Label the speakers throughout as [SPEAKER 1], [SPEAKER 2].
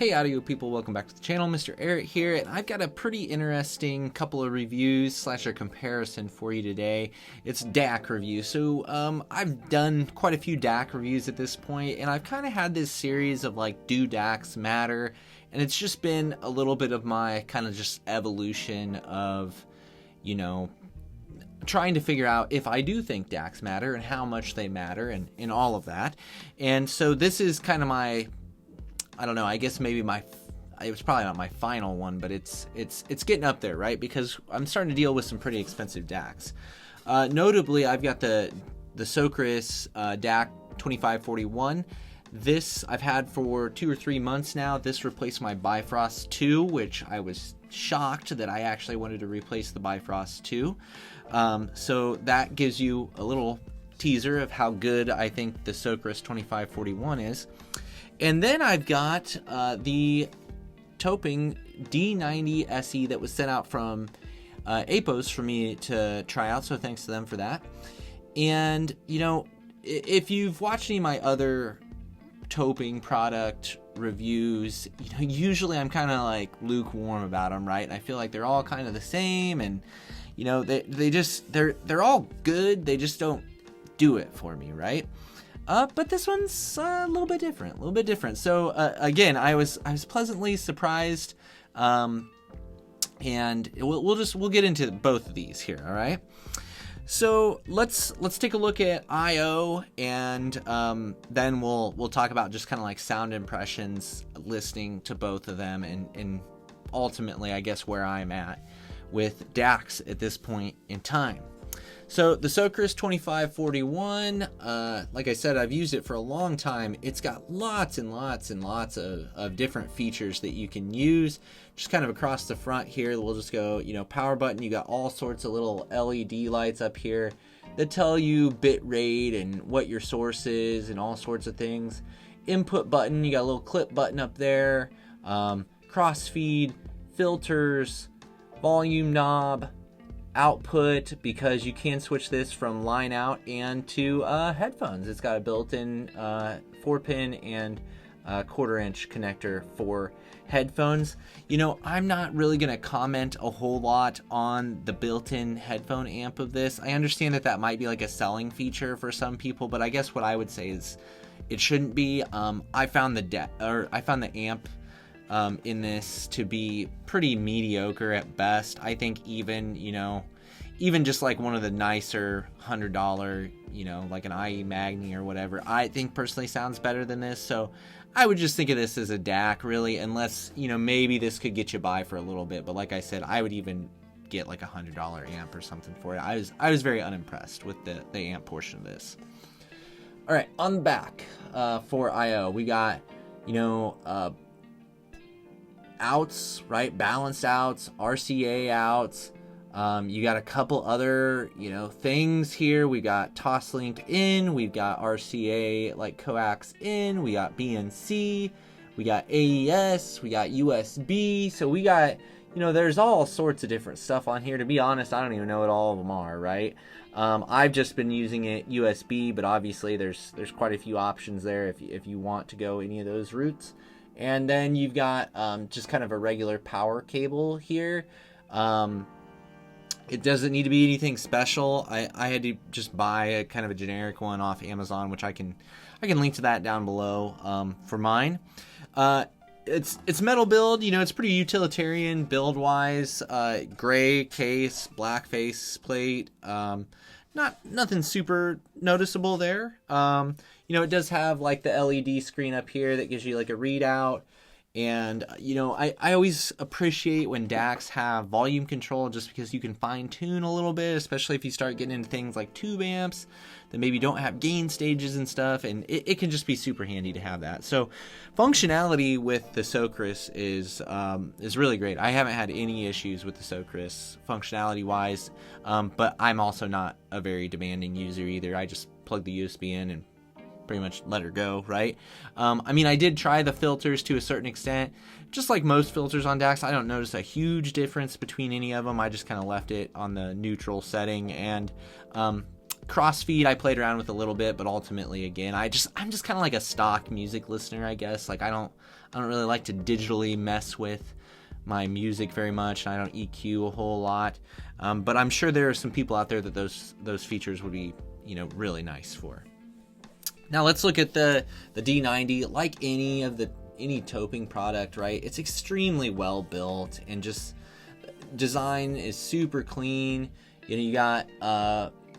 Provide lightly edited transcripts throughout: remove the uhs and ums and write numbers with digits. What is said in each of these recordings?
[SPEAKER 1] Hey audio people, welcome back to the channel. MrAyrit here, and I've got a pretty interesting couple of reviews slash a comparison for you today. It's DAC review. So I've done quite a few DAC reviews at this point, and I've kind of had this series of like, do DACs matter? And it's just been a little bit of my kind of just evolution of, you know, trying to figure out if I do think DACs matter and how much they matter and all of that. And so this is kind of my, I don't know, I guess maybe it was probably not my final one, but it's getting up there, right? Because I'm starting to deal with some pretty expensive DACs. Notably, I've got the Soekris DAC2541. This I've had for 2 or 3 months now. This replaced my Bifrost 2, which I was shocked that I actually wanted to replace the Bifrost 2. So that gives you a little teaser of how good I think the Soekris 2541 is. And then I've got the Topping D90se that was sent out from Apos for me to try out, so thanks to them for that. And, you know, if you've watched any of my other Topping product reviews, you know, usually I'm kind of like lukewarm about them, right? And I feel like they're all kind of the same, and, you know, they're all good, they just don't do it for me, right? But this one's a little bit different. So again, I was pleasantly surprised, and we'll get into both of these here. All right. So let's take a look at IO, and then we'll talk about just kind of like sound impressions listening to both of them, and ultimately, I guess, where I'm at with DACs at this point in time. So the Soekris 2541, like I said, I've used it for a long time. It's got lots and lots and lots of different features that you can use. Just kind of across the front here, we'll just go, you know, power button. You got all sorts of little LED lights up here that tell you bit rate and what your source is and all sorts of things. Input button, you got a little clip button up there. Crossfeed, filters, volume knob, output, because you can switch this from line out and to headphones. It's got a built-in 4-pin and 1/4-inch connector for headphones. You know, I'm not really going to comment a whole lot on the built-in headphone amp of this. I understand that might be like a selling feature for some people, but I guess what I would say is it shouldn't be. I found the amp in this to be pretty mediocre at best. I think even just like one of the nicer $100, you know, like an IE Magni or whatever, I think personally sounds better than this. So I would just think of this as a DAC, really, unless, you know, maybe this could get you by for a little bit. But like I said, I would even get like a $100 amp or something for it. I was very unimpressed with the amp portion of this. All right, on the back for IO, we got, you know, outs, right? Balanced outs, RCA outs. You got a couple other, you know, things here. We got Toslink in, we've got RCA like coax in, we got BNC, we got AES, we got USB. So we got, you know, there's all sorts of different stuff on here. To be honest, I don't even know what all of them are, right? I've just been using it USB, but obviously there's quite a few options there if you want to go any of those routes. And then you've got just kind of a regular power cable here. It doesn't need to be anything special. I had to just buy a kind of a generic one off Amazon, which I can link to that down below for mine. It's metal build, you know, it's pretty utilitarian build wise. Gray case, black face plate. Nothing super noticeable there. You know, it does have like the LED screen up here that gives you like a readout. And, you know, I always appreciate when DACs have volume control, just because you can fine tune a little bit, especially if you start getting into things like tube amps that maybe don't have gain stages and stuff. And it can just be super handy to have that. So functionality with the Soekris is really great. I haven't had any issues with the Soekris functionality wise, but I'm also not a very demanding user either. I just plug the USB in and pretty much let her go, right? I mean, I did try the filters to a certain extent. Just like most filters on DACs, I don't notice a huge difference between any of them. I just kind of left it on the neutral setting. And crossfeed I played around with a little bit, but ultimately, again, I'm just kind of like a stock music listener, I guess. Like I don't really like to digitally mess with my music very much, and I don't EQ a whole lot. But I'm sure there are some people out there that those features would be, you know, really nice for. Now let's look at the D90. Like any Topping product, right? It's extremely well built, and just design is super clean. You know, you got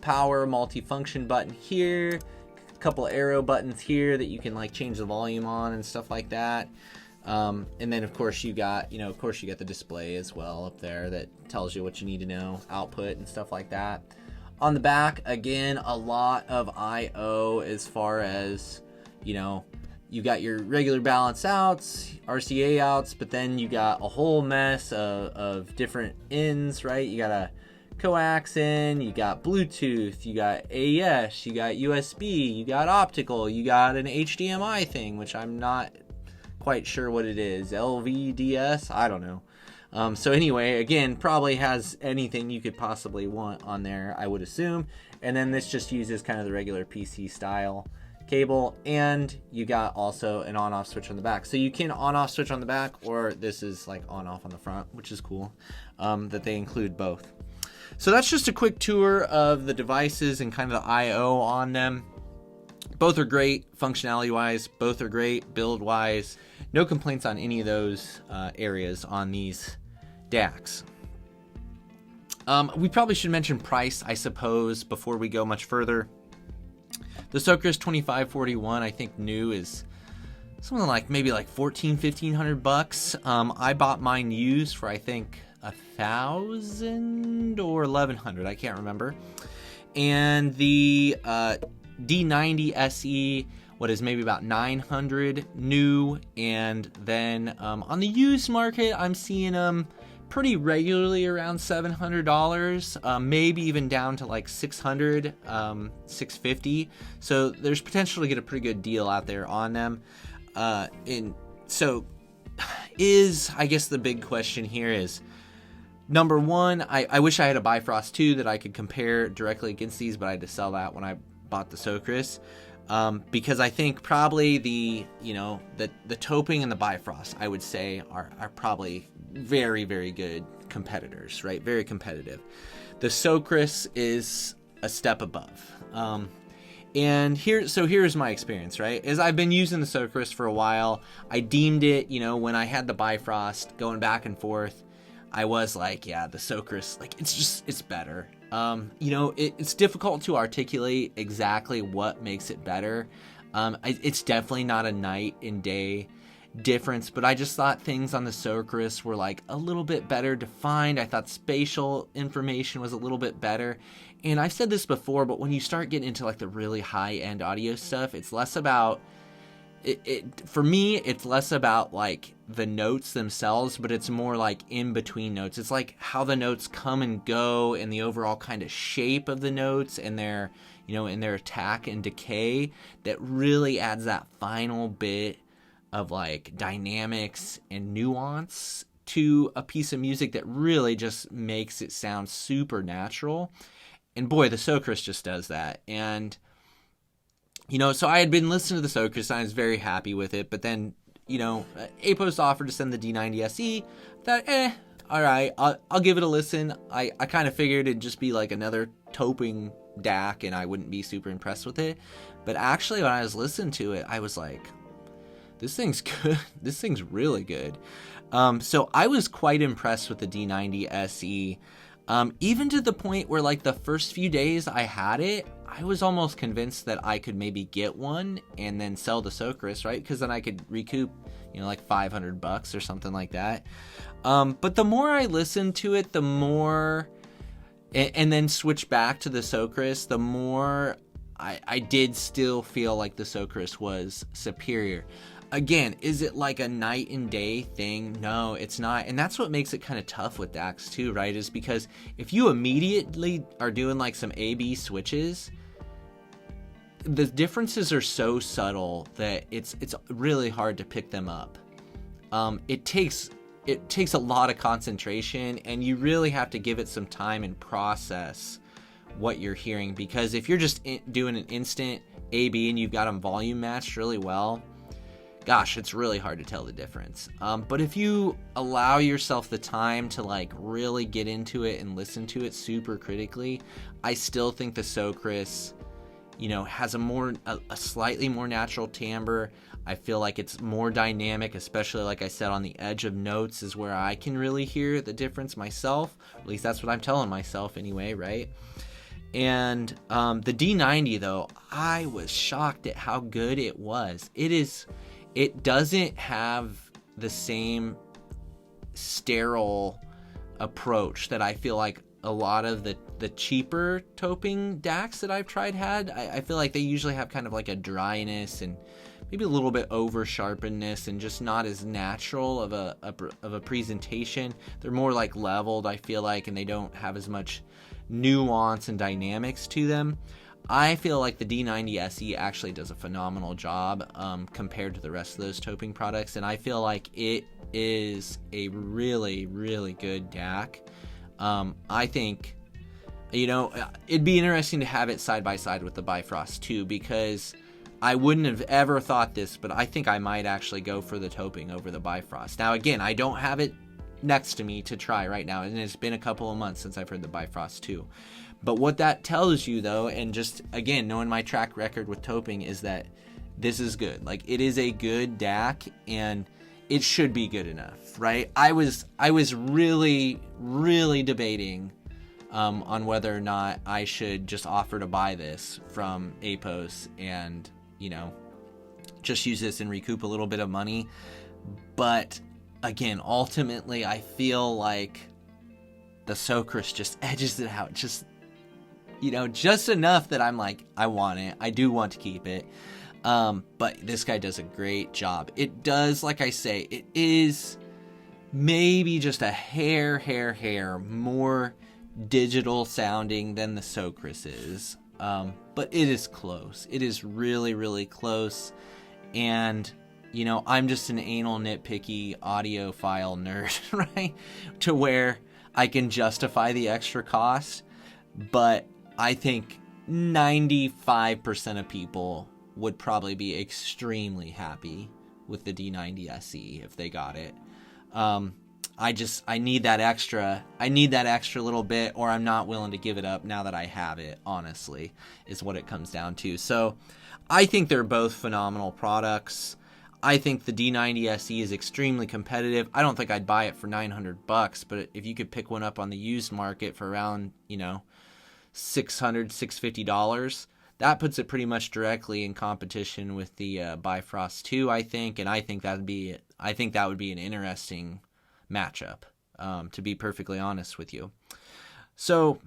[SPEAKER 1] power multifunction button here, a couple arrow buttons here that you can like change the volume on and stuff like that. And then of course you got the display as well up there that tells you what you need to know, output and stuff like that. On the back, again, a lot of I/O as far as, you know, you got your regular balance outs, RCA outs, but then you got a whole mess of different ins, right? You got a coax in, you got Bluetooth, you got AES, you got USB, you got optical, you got an HDMI thing, which I'm not quite sure what it is. LVDS? I don't know. So anyway, again, probably has anything you could possibly want on there, I would assume. And then this just uses kind of the regular PC style cable, and you got also an on-off switch on the back. So you can on-off switch on the back, or this is like on-off on the front, which is cool that they include both. So that's just a quick tour of the devices and kind of the I/O on them. Both are great functionality-wise. Both are great build-wise. No complaints on any of those areas on these DACs. We probably should mention price, I suppose, before we go much further. The Soekris 2541, I think new, is something like maybe like $1,400-1,500 bucks. I bought mine used for I think $1,000 or $1,100, I can't remember. And the D90se, what is maybe about $900 new, and then on the used market, I'm seeing them pretty regularly around $700, maybe even down to like $600, $650. So there's potential to get a pretty good deal out there on them. I guess the big question here is, number one, I wish I had a Bifrost 2 that I could compare directly against these, but I had to sell that when I bought the Soekris. Because I think probably the Topping and the Bifrost, I would say, are probably very, very good competitors, right? Very competitive. The Soekris is a step above. And here's my experience, right? As I've been using the Soekris for a while, I deemed it, when I had the Bifrost going back and forth, I was like, yeah, the Soekris, like, it's better. It's difficult to articulate exactly what makes it better. It's definitely not a night and day difference, but I just thought things on the Soekris were like a little bit better defined. I thought spatial information was a little bit better. And I've said this before, but when you start getting into like the really high-end audio stuff, it's less about for me, it's less about like the notes themselves, but it's more like in between notes. It's like how the notes come and go, and the overall kind of shape of the notes and their, in their attack and decay, that really adds that final bit of like dynamics and nuance to a piece of music that really just makes it sound super natural. And boy, the Soekris just does that. And so I had been listening to the Soekris, and I was very happy with it. But then, Apos offered to send the D90se. Thought, all right, I'll give it a listen. I kind of figured it'd just be like another Topping DAC, and I wouldn't be super impressed with it. But actually, when I was listening to it, I was like, this thing's good. This thing's really good. So I was quite impressed with the D90se. Even to the point where like the first few days I had it, I was almost convinced that I could maybe get one and then sell the Soekris, right? Because then I could recoup, like $500 or something like that. But the more I listened to it, the more, and then switch back to the Soekris, the more I did still feel like the Soekris was superior. Again, is it like a night and day thing? No, it's not. And that's what makes it kind of tough with DACs too, right? Is because if you immediately are doing like some A/B switches, the differences are so subtle that it's really hard to pick them up. It takes a lot of concentration, and you really have to give it some time and process what you're hearing, because if you're just doing an instant A/B and you've got them volume matched really well, gosh, it's really hard to tell the difference. But if you allow yourself the time to like really get into it and listen to it super critically, I still think the Soekris, you know, has a slightly more natural timbre. I feel like it's more dynamic, especially like I said, on the edge of notes is where I can really hear the difference myself. At least that's what I'm telling myself anyway, right? And the D90 though, I was shocked at how good it was. It doesn't have the same sterile approach that I feel like a lot of the cheaper Topping DACs that I've tried had. I feel like they usually have kind of like a dryness and maybe a little bit over sharpenness and just not as natural of a presentation. They're more like leveled, I feel like, and they don't have as much nuance and dynamics to them. I feel like the D90se actually does a phenomenal job compared to the rest of those Topping products, and I feel like it is a really, really good DAC. I think, you know, it'd be interesting to have it side by side with the Bifrost too, because I wouldn't have ever thought this, but I think I might actually go for the Topping over the Bifrost. Now, again, I don't have it next to me to try right now, and it's been a couple of months since I've heard the Bifrost too. But what that tells you though, and just again knowing my track record with Topping, is that this is good. Like, it is a good DAC and it should be good enough, right? I was really debating on whether or not I should just offer to buy this from Apos and, you know, just use this and recoup a little bit of money. But again, ultimately I feel like the Soekris just edges it out, just, you know, just enough that I'm like, I want it. I do want to keep it. But this guy does a great job. It does, like I say, it is maybe just a hair more digital sounding than the Soekris is. But it is close. It is really close. And, you know, I'm just an anal nitpicky audiophile nerd, right? To where I can justify the extra cost. But I think 95% of people would probably be extremely happy with the D90se if they got it. I need that extra little bit, or I'm not willing to give it up now that I have it, honestly, is what it comes down to. So I think they're both phenomenal products. I think the D90se is extremely competitive. I don't think I'd buy it for $900, but if you could pick one up on the used market for around, you know, $600, $650, that puts it pretty much directly in competition with the Bifrost 2, I think, and I think that would be an interesting matchup, to be perfectly honest with you. So,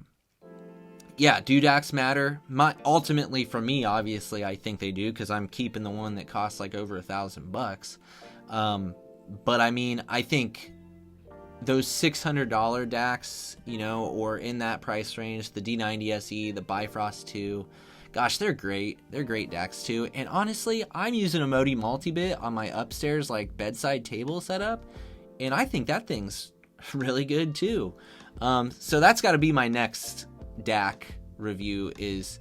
[SPEAKER 1] yeah, do DACs matter? Ultimately, for me, obviously, I think they do, because I'm keeping the one that costs like over $1,000. But I mean, I think those $600 DACs, you know, or in that price range, the D90se, the Bifrost 2, gosh, they're great. They're great DACs too. And honestly, I'm using a Modi multi-bit on my upstairs like bedside table setup, and I think that thing's really good too. So that's got to be my next DAC review, is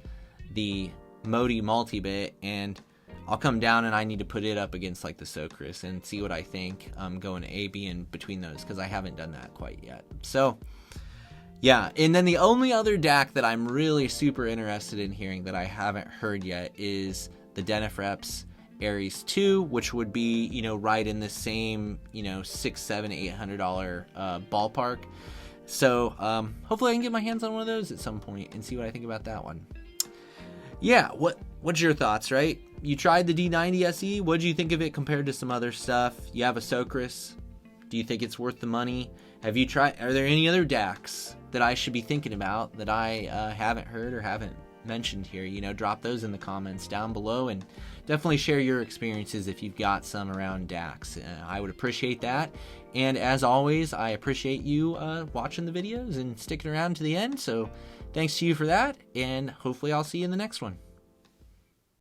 [SPEAKER 1] the Modi multi-bit, and I'll come down and I need to put it up against like the Soekris and see what I think. Going A/B in between those, because I haven't done that quite yet. So yeah, and then the only other DAC that I'm really super interested in hearing that I haven't heard yet is the DNFreps Aries 2, which would be, you know, right in the same, you know, $600, $700, $800 ballpark. So hopefully I can get my hands on one of those at some point and see what I think about that one. Yeah, what's your thoughts, right? You tried the D90se. What do you think of it compared to some other stuff? You have a Soekris. Do you think it's worth the money? Have you tried? Are there any other DACs that I should be thinking about that I haven't heard or haven't mentioned here? You know, drop those in the comments down below, and definitely share your experiences if you've got some around DACs. I would appreciate that. And as always, I appreciate you watching the videos and sticking around to the end. So thanks to you for that, and hopefully I'll see you in the next one.